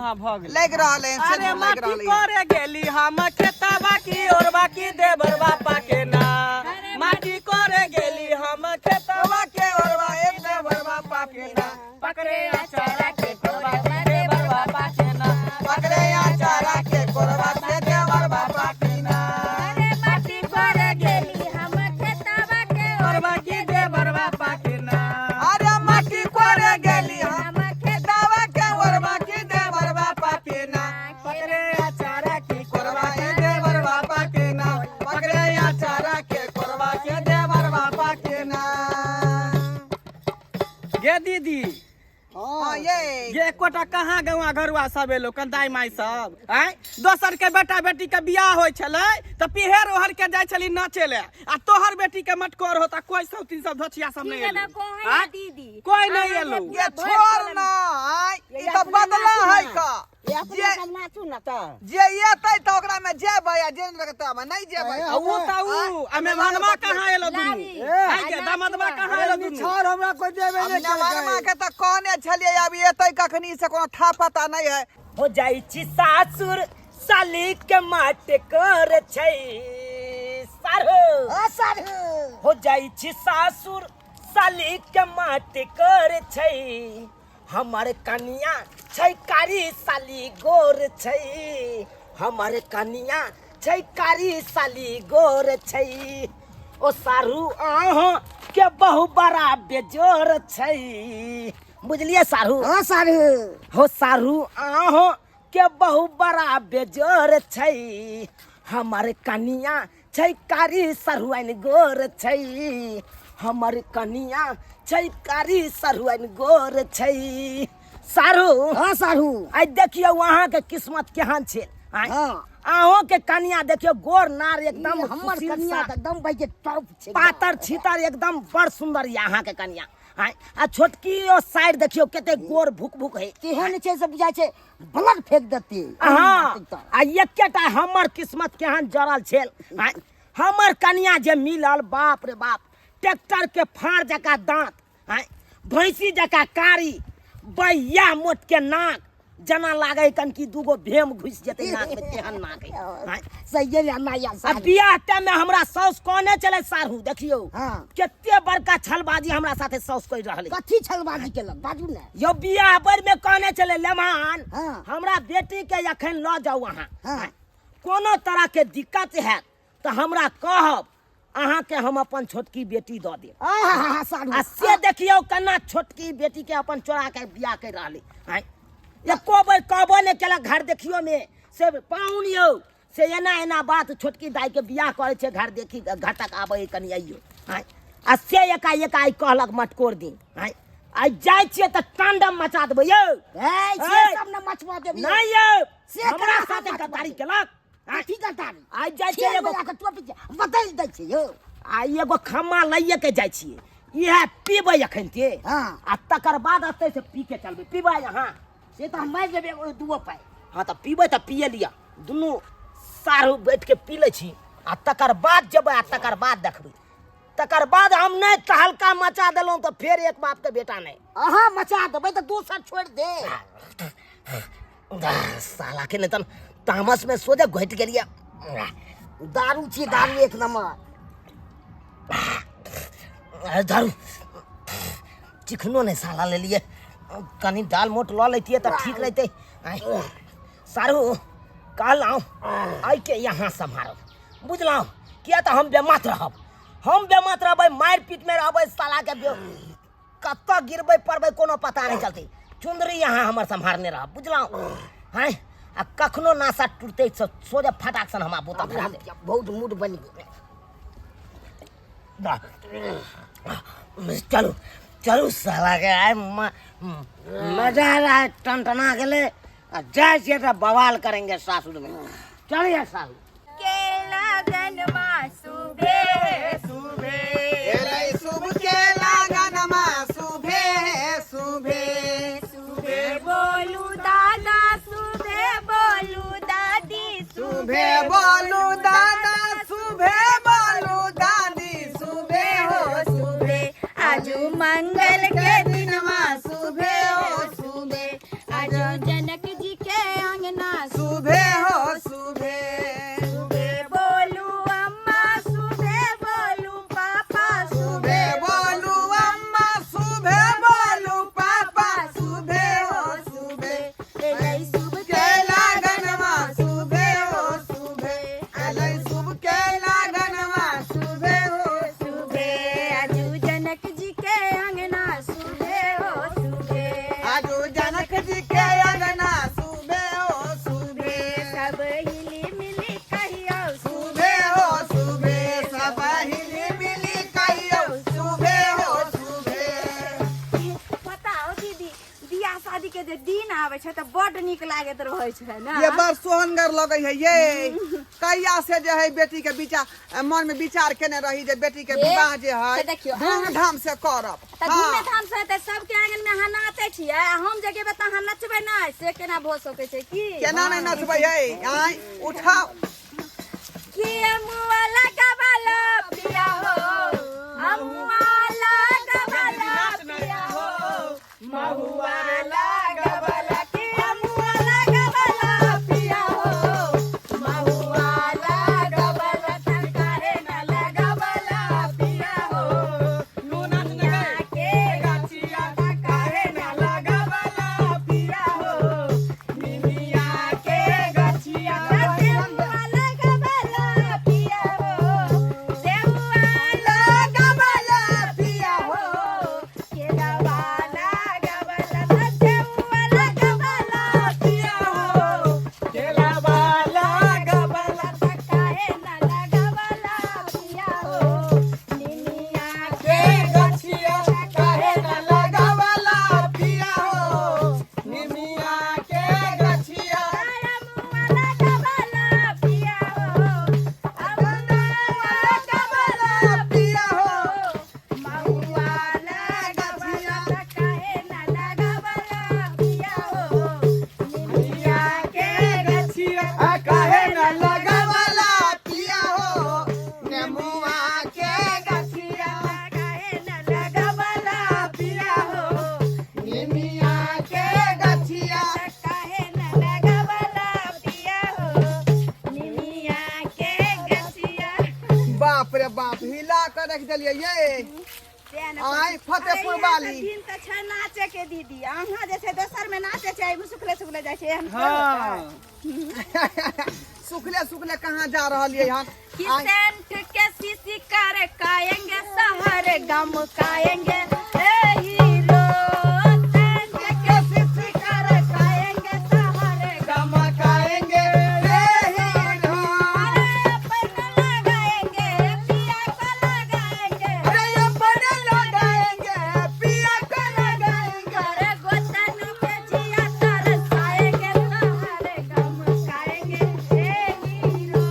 हां भ गेल लग रहले अरे माटी करे गेली हम खेतवा की और बाकी देवर बापा के ना माटी करे गेली हम खेतवा के और बाकी देवर बापा के ना पकड़े आचारा के कोरबा के देवर बापा के ना पकड़े आचारा के कोरबा के देवर बापा के ना अरे माटी करे गेली हम खेतवा के और बाकी देवर बापा के ना अरे माटी करे गेली हम खेतवा के और बाकी देवर बापा के ना पकड़े आचारा की कोरबा के देवर बापा के ना पकड़े आचारा के कोरबा के देवर बापा के ना गे दीदी हां ये कोटा कहाँ गवा घरुआ सब एलो कंदाई माई सब आय दोसर के बेटा बेटी के बियाह होय छले त पिहेर ओहर के जाय छली नाचे ले आ तोहर बेटी के मटकोर होता कोई सब तीन सब धोचिया सब नहीं एलो कोई दीदी कोई नहीं एलो ये छोड़ ना ई तो बदला है का ये सब नाचू ना त जे येतै त ओकरा में जेबै आ जे लगतै में नहीं जेबै ऊ त ऊ हमें भनवा कहाँ एलो दुनु आय के दामदवा कहाँ एलो दुनु छोड़ हमरा कोई देबे नहीं करे के त कहने छलिए अब येतै कखनी से कोनो ठा पता नहीं है हो जाई छी सासुर साली के माट कर छै सारो हो जाई छी सासुर साली के माट कर छै हमारे कनिया छै कारी साली गोर छै हमारे कनिया छै कारी साली गोर छै ओ सारू आहो के बहु बड़ा बेजोर छै बुझलिए सारू हां सारू हो सारू आहो के बहु बड़ा बेजोर छै हमारे कनिया छै कारी सरुआइन गोर छै हमारे कनिया छै कारी सरुआइन गोर छै सारू हां सारू आई देखियो वहां के किस्मत केहन छै हां आहो के कनिया देखियो गोर नार एकदम हमर कनिया त एकदम भाई के टॉप छै पातर छितर एकदम बड़ सुंदर ये अहाँ के कनिया आ छोटकी ओ साइड देखियो कते गोर भूक भूक है केहन छै से बुझाय छै ब्लड फेंक देती हाँ आ एकेटा हमर किस्मत केहन जड़ल छेल हमर कनिया जे मिलल बाप रे बाप ट्रैक्टर के फाड़ जका दांत भैंसी जका कारी बैया मोट के नाक जना लागे कन की दूगो भेम घुस जेते नाक में तेहन नाक है सही ले माया आ बियाह टाइम में हमरा सौस कोने चले सारू देखियो हां केते बड़का छलबाजी हमरा साथे सौस कइ रहले कथी छलबाजी केलक बाजू ने यो बियाह बर में कोने चले लेमान हां हमरा बेटी के अखन ल जाऊ अहाँ हां कोनो तरह के दिक्कत है तो हमरा कहब अहाँ के हम अपन छोटकी बेटी द दे आहा सारू आ से देखियो कना छोटकी बेटी के अपन चोरा के बियाह कर रहले हैं एको बार कहबो ने केला घर देखियो में से पाउनियो से एना एना बात छोटकी दाई के बियाह करे छे घर देखी घटक आबे कनी आइयो हैं आ से एकाएक कहलक मटकोर दी हैं आ जाय छिए त तांडव मचा देबो यो ए से सब न मचवा देबी नहीं यो से हमरा साथे गद्दारी केलक कथी गद्दारी आ जाय छिए एगो टोपी बदल दै छै यो आ एगो खम्मा लइए के जाय छिए इहे पीबै अखन ते हां आ तकर बाद अतै से पी के चलबै पीबै यहाँ से तो हम मार देबे दुओ पाई हाँ तो पीबै तो पिए लिया दुनू सारू बैठ के पी ले छी आ तकर बाद जब आ तकर बाद देखबै तकर बाद हम नहीं तहलका मचा देलौं तो फिर एक बाप के बेटा नहीं आहा मचा देबै तो दूसर छोड़ दे साला के नहीं तामस में सोचे घट गेलिए दारू छी दारू एक नंबर दारू चिकनो नहीं साला ले लिए कनी दाल मोट ल लेती तो ठीक रहते सारू कहलौं आई के यहाँ संभारो बुझलौं किया तो हम बेमात रहब हम बेमात रहबै मार पीट में रहबै साला के कत गिरबै पड़बै कोनो पता नहीं चलते चुंदरी यहाँ हमर संभारने रहब बुझलौं हैं आ कखनो नासा टूटते सोजे फटाक सन हमरा बोता भरा दे बहुत मूड बन चलो चलो साला के आए मजा आ रहा है टनटना गेले जाए छिए तो बवाल करेंगे सासुर में चलिए सासुर के लगन मा सुबे सुबे एलै शुभ के लगन मा सुबे सुबे सुबे बोलू दादा सुबे बोलू दादी सुबे बोलू दादा सुबे बोलू दादी सुबे हो सुबे आजू मंगल के दिन मा सुबे हो सुबे आजू जनक जी के जे दिन आवे छै त बड नीक लागत रहै छै ना। ये बड़ सोहनगर लगे है ये। कहिया से जे है बेटी के विचार मन में विचार केने रही जे बेटी के विवाह जे है धूमधाम से करब। त धूमधाम से त सबके आंगन में अहाँ नाचै छियै, हम जे गेबै त अहाँ नचबै नै, से केना भ सकै छै की? केना नहीं नचबै है? आई उठाओ कि अमुआ लगावला पिया हो, अमुआ लगावला पिया हो, महुआ लगावला कि अमुआ लगावला पिया हो, महुआ लगावला काहे न लगावला पिया हो, नुनिया के गछिया काहे न लगावला पिया हो, निमिया के गछिया अमुआ लगावला पिया हो, सेउआ लगावला पिया हो, केरावा लगावला सेउआ लगावला पिया हो, केरावा लगावला काहे न लगावला पिया हो, निमिया के गछिया काहे न लगावला पिया हो, निमिया के गछिया अमुआ लगावला पिया हो, अमुआ लगावला पिया हो, महुआ लगावला काहे न लगावला पिया हो, निमिया के गछिया काहे न लगावला पिया हो, नेमुआ के गछिया काहे न लगावला पिया हो, निमिया के गछिया काहे न लगावला पिया हो, निमिया के गछिया। बाप रे बाप हिला कर रख दिलिए ये। आइ फतेहपुर वाली दिन त छै नाचे के दीदी, अहाँ जे छै दोसर में नाचे छै, सुखले सुखले जाइ छै हम सुखले सुखले कहाँ जा रहलिए हम? सेंट के सीसी कर काएंगे शहर गम काएंगे ए हीरो, सेंट के सीसी कर काएंगे शहर गम गमकाएंगे रे हीरो, अपन लगाएंगे पिया को लगाएंगे, रे अपने लगाएंगे पिया को लगाएंगे, अरे गोतन के जिया तरसाएंगे शहर गम काएंगे ए हीरो,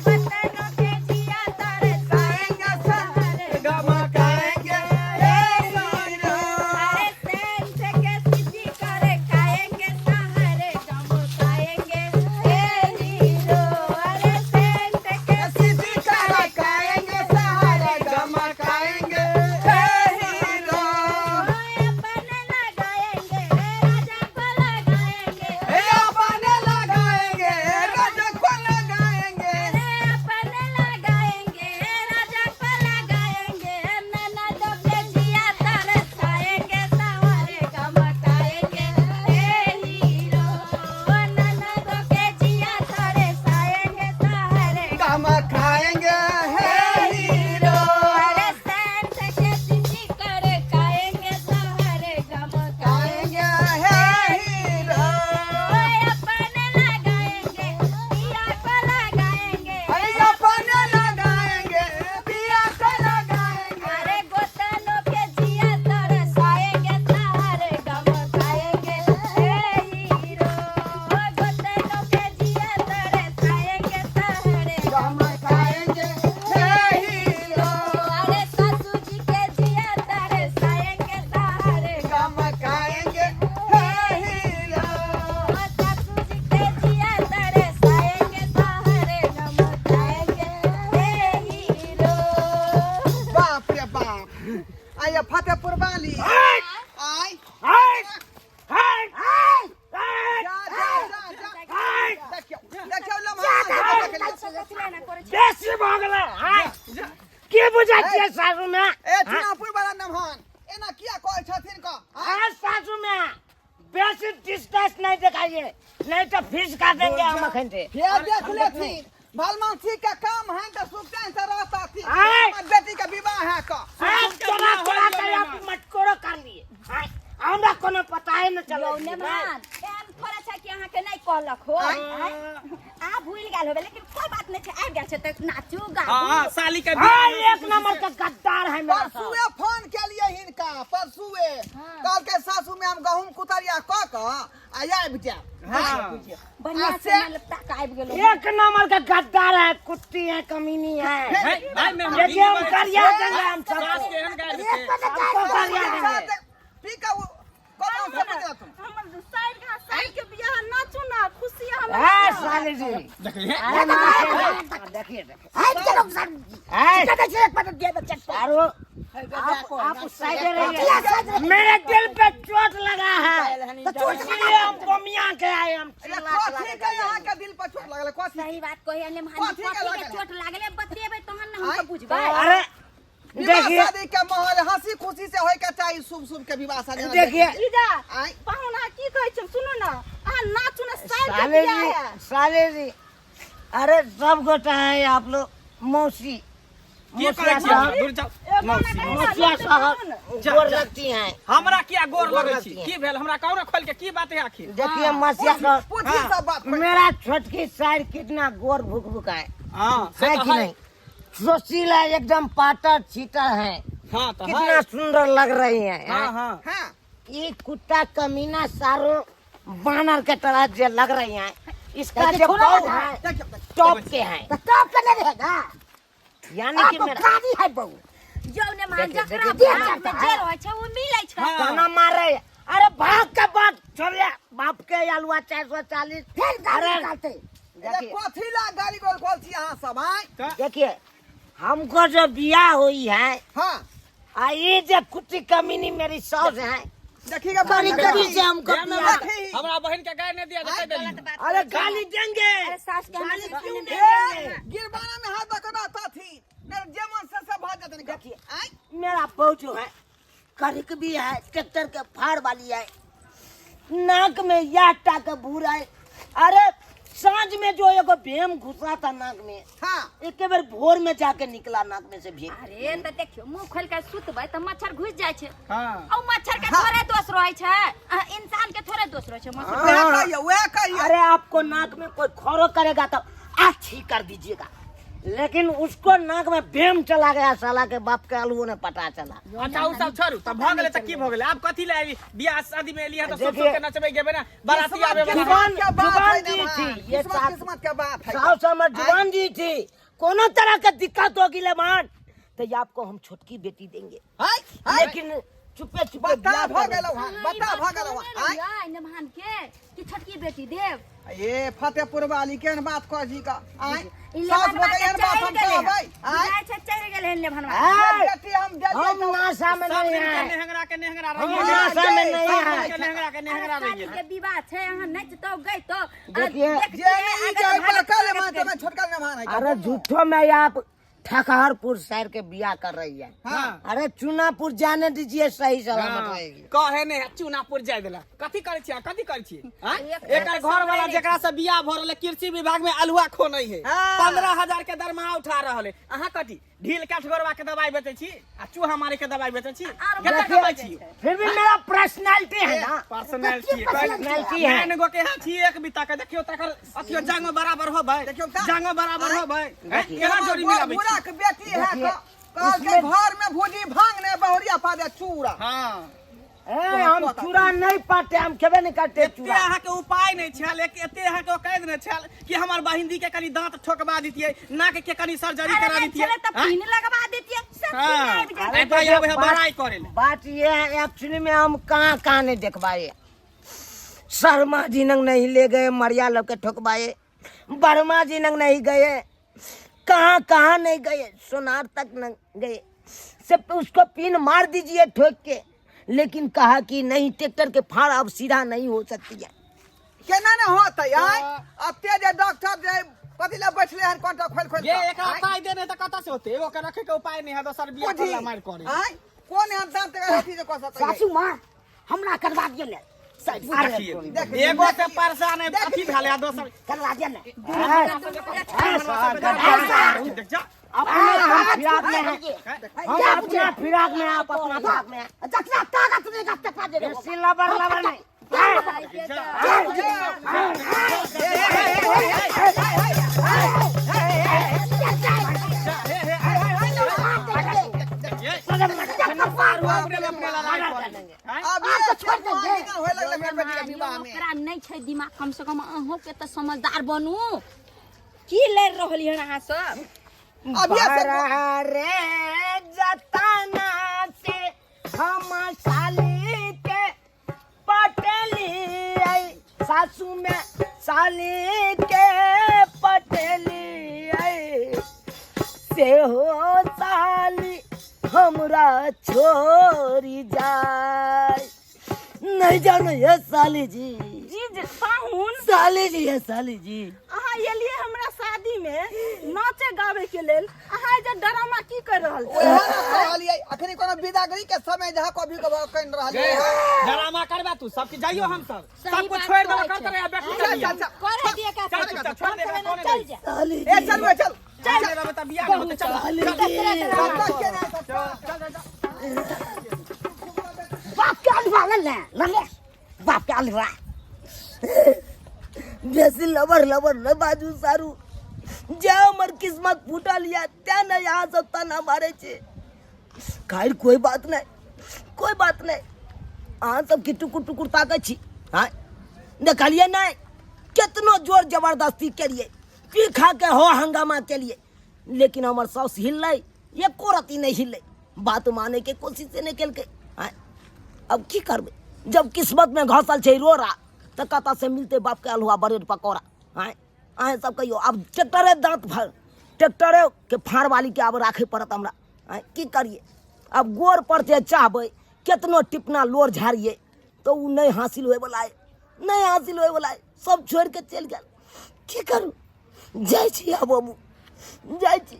गोतन के जिया तरसाएंगे शहर गमकाएंगे रे हीरो, अरे सेंट के सीसी कर काएंगे शहर गम काएंगे ए हीरो, अरे सेंट के सीधी गमकाएंगे सारे गमकाएंगे रे हीरो, अपन लगाएंगे राजा को लगाएंगे, ए अपने लगाएंगे राजा को लगाएंगे, अरे अपन लगाएंगे राजा को लगाएंगे, ननद के जिया तरसाएंगे शहर गम काएंगे ए हीरो, ननद के जिया तरसाएंगे शहर गमकाएंगे हे हीरो, अरे सेंट के सीसी कर काएंगे शहर गम काएंगे हे हीरो, अपन लगाएंगे पिया को लगाएंगे, अरे अपने लगाएंगे पिया को लगाएंगे, अरे गोतनों के जिया तरसाएंगे शहर गम काएंगे ए हीरो, गोतनों के जिया तरसाएंगे शहर गमकाएंगे हे हीरो, अरे सासू जी के जिया तरसाएंगे शहर गमकाएंगे हे हीरो, सासू जी के जिया तरसाएंगे शहर गम काएंगे ए हीरो। बाप रे बाप, आइए फतेहपुर वाली हाय आई हाय हाय हाय जा जा जा जा हाय देखियो देखियो लम्हा बेसी भ गेलै हाय के बुझाइ छियै सासू में? ए चुनापुर वाला नमहन एना किया कहै छथिन क हाँ सासू में बेसी डिस्टेंस नहीं दिखाइए, नहीं तो फीस काटेंगे हम अखन से। फिर देख लेथिन भलमानसी का काम है तो सुकैन से रहता थी आय। हमर बेटी का विवाह है का हाँ तोरा तोरा तो आप मटकोरो कर लिए हाँ हमरा कोनो पता ही न चलो मान एम थोड़ा छै कि अहाँ के नहीं कहलक हो आ भूल गेल होबे, लेकिन कोई बात नहीं छै, आबि गेल छै त नाचू गाबू। हाँ साली का हाँ एक नंबर का गद्दार है मेरा साहब। परसुए फोन के लिए हिनका परसुए कल के सासू में हम गहूम कुतरिया क आबि जाए बढ़िया से लगता का आबि गेलो एक नंबर का गद्दार है, कुत्ती है, कमीनी है। देखिए हम करिया देंगे, हम सबको करिया देंगे। ठीक है, वो कौन से बता तुम हमर साइड का साइड के बियाह नाचू ना, खुशी हम है साले जी। देखिए आप उस साइड रहिए। मेरे दिल पे चोट लगा है, तो इसलिए हम बमिया के आए। हम कथी के यहाँ के दिल पर चोट लगल? कथी सही बात कही ने महान कथी के के लागल? चोट लागले बतेबे तहन न हम बुझबै। अरे विवाह देखिए शादी के माहौल हंसी खुशी से होय के चाहिए, शुभ शुभ के विवाह शादी में। देखिए ईजा आइ पाहुना की कहै छ सुनो न, आ नाचू न साइड के साले बियाह जी, है। साले जी, अरे सब गोटा है आप लोग। मौसी मौसिया साहब गोर लगती हैं। हमरा किया गोर लगै छी? की भेल? हमरा कहू ना खोल के, की बात है आखिर? देखिए मौसिया साहब, पूछी सब बात। मेरा छोटकी साइड कितना गोर भुक भुक है हां है कि नहीं? सुशीला एकदम पाटर छीटर है, हां तो कितना सुंदर लग रही है। हां हां हां ये कुत्ता कमीना सारो बानर के तरह जो लग रही है, इसका जो बहू है टॉप के है। टॉप के नहीं रहेगा, यानी कि मेरा गाड़ी है बहू जो ने मान देखिए, जकरा देखिए, बाप में जेल होय छ वो मिलै छ। ताना मार रहे हैं। अरे भाग के बात छोड़िए, बाप के अलुआ 440 फिर गाड़ी अरे, निकालते। देखिए कथी ला गाली गोल खोल छी अहाँ सब? आइ देखिए हमको जो बियाह हुई है, हां ये जो कुत्ती कमीनी मेरी सास है, देखिएगा बड़ी कभी से हमको बियाह। हमरा बहन के गाय नहीं दिया तो कह देली। अरे गाली देंगे, अरे सास के गाली हमसे क्यों सुन देंगे? गिरबाना में हाथ रखना ताथी मेरे जेमन से भाग जाते नहीं। देखिए आइ मेरा बहू जो है करिक भी है, ट्रैक्टर के फाड़ वाली है, नाक में याटा का भूरा है। अरे सांझ में जो एगो भेम घुसा था नाक में, हां एक बार भोर में जाके निकला नाक में से भेम। अरे त देखियो मुंह खोल के सुतबै त मच्छर घुस जाय छै। हां औ मच्छर के थोड़े दोष रहै छै, इंसान के थोड़े दोष रहै छै मच्छर। वह कहिए अरे आपको नाक में कोई खोरो करेगा तो अच्छी कर दीजिएगा, लेकिन उसको नाक में भेम चला गया, साला के बाप के अलुओं ने पता चला। अच्छा उ सब छोड़ू, तब भ गेलै त की भ गेलै? आप कथी ले आबी? बियाह शादी में एलिया तो सब देखिए, के नचबे गेबे ना, बाराती आबे वाला। जुबान क्या बात जुबान है दी ना थी, भाई? ये किस्मत साथ किस्मत क्या बात है? साउस हमर जुबान दी थी, कोनो तरह का दिक्कत होगी लेमान तो ये आपको हम छोटकी बेटी देंगे, आइ आइ लेकिन चुपे चुपे बता भ गेलौ हां, बता भ गेलौ हां। आइ आइ ने महान के कि छोटकी बेटी देव ये फतेहपुर वाली केहन बात कह जी का? आइ इले सास बनवा भके के एहन बात हम कहबै? आइ जाय छै चढ़ गेल हन ले भनवा। ए, बेटी हम हम जल्दी नासा में सब नहीं दिन के है, नेहंगरा के नेहंगरा हम रहिए। नासा में नहीं सब है। दिन के नेहंगरा के नेहंगरा शादी रहिए। के विवाह छै, अहाँ नचतो गइतो देखिए, जे नहीं जाय बड़का ले मान तो मैं छोटका ले मान है। अरे झूठो में आप ठकहरपुर शहर के बिया कर रही है। हां अरे चुनापुर जाने दीजिए, सही सलामत रहेगी। कहे ने चुनापुर जाय देला। कथी करे छी? कथी करे छी? हां एक एकर घर वाला जेकरा से बियाह भ रहले कृषि विभाग में अलुआ खो नहीं है, हाँ। 15,000 के दरमाहा उठा रहले। अहाँ कथी ढील काठगोरवा के दवाई बेचै छी आ चूहा मारे के दवाई बेचै छी? केतना कमाई छी? फिर भी मेरा पर्सनालिटी है ना, पर्सनालिटी पर्सनालिटी है। मैंने गो के हां छी एक बिता के देखियो तकर अथियो जांग बराबर होबै, देखियो का? जांग बराबर होबै। देखिए। केना जोड़ी मिलाबै बुढ़ा छी? के बेटी है देखिए, कह के घर में भूजी भांग ने बहुरिया पा दे चूड़ा। हां ए, हम चूड़ा नहीं पाते, हम खेबे नहीं करते एते चूड़ा। अहाँ के उपाय नहीं छल, एते अहाँ के कैद नहीं छल कि हमर बहिंदी के कनी दांत ठोकबा दितियै, नाक के कनी सर्जरी करा दितियै। चले त पिन लगवा देतिए सब हां आबि जाय। अरे भाई अब बड़ाई करे ले। बात ये है एक्चुअली में हम कहाँ कहाँ नहीं देखवाए। शर्मा जी नंग नहीं ले गए, मरिया लोग के ठोकवाए, वर्मा जी नंग नहीं गए, कहाँ कहाँ नहीं गए, सोनार तक न गए। सिर्फ उसको पिन मार दीजिए ठोक के, लेकिन कहा कि नहीं ट्रैक्टर के फाड़ अब सीधा नहीं हो सकती है। केना ने होतै? आइ अते जे डॉक्टर जे कथी ले बैठले हन कोंटा खोल खोल ये एकरा पाई देने त कत से होते? एगो के रखे के उपाय नहीं है, दोसर बियाह करला मार करे। आइ कोन हम दांत के अथी जे कह सकतै? सासू माँ हमरा करवा दिए ले, देखिए एगो से परेशान है, अथी भेले आ दोसर करवा दिए ले। देख जा अपना हम फिराक में हैं, हम अपना फिराक में, आप अपना फिराक में हैं। जकरा ताकत नहीं गप्पे पा दे। बेसी लबर लबर नहीं। में अपने लड़ाई करेंगे हैं? अब ये छोड़ दे होए लगले मेरे बेटी के विवाह में ओकरा नहीं छै दिमाग, कम से कम अहों के तो समझदार बनू। की लड़ रहली हन अहाँ सब? अब ये सब रे जताना से हम साली के पटेली आई, सासू में साली के पटेली आई, से हो साली हमरा छोरी जाए। नहीं जानो ये साली जी, जी पाहुन साली जी है साली जी। अहाँ एलिए हमरा शादी में नाचे गावे के लेल, अहाँ जे ड्रामा की कर रहल छी? ओहे ना कहलिए अखनी कोनो विदागरी के समय जहाँ कभी कभी कइन रहलिए ड्रामा करबा तू सबके जाइयो हम सब कुछ छोड़ दो करते रहे बेटी चल चलिए चल चल करे दिए का चल चुपचाप छोड़ दे कौन चल जा। साली ए चल बे चल चल रे बता बियाह में होते चल साली सब तक के ना बाप के अलवा ले बाप के अलवा बेसी लबर लबर न बाजू सारू, जे हमर किस्मत फूटल या त्या न यहाँ सब तना मारे छे। खैर कोई बात नहीं अहाँ सब की टुकुर टुकुर ताकै छी। हाँ देखलिए नहीं कितनो जोर जबरदस्ती केलिए, पी खा के हो हंगामा केलिए, लेकिन हमर सास हिललै एको रती नहीं हिललै, बात माने के कोशिश नहीं केलकै। हाँ अब की करबे, जब किस्मत में घसल छे रोरा तो कता से मिलते बाप के अलहुआ ब्रेड पकौड़ा। आए आए सब कहियो अब ट्रैक्टरे दांत फाड़, ट्रैक्टरे के फाड़ वाली के अब राखे पड़त हमरा। आए की करिए, अब गोर पर जे चाहबे कितनो टिपना लोर झाड़िए तो उ नहीं हासिल होए वाला है, सब छोड़ के चल गेल। की करू, जाय छी अब हम जाय छी।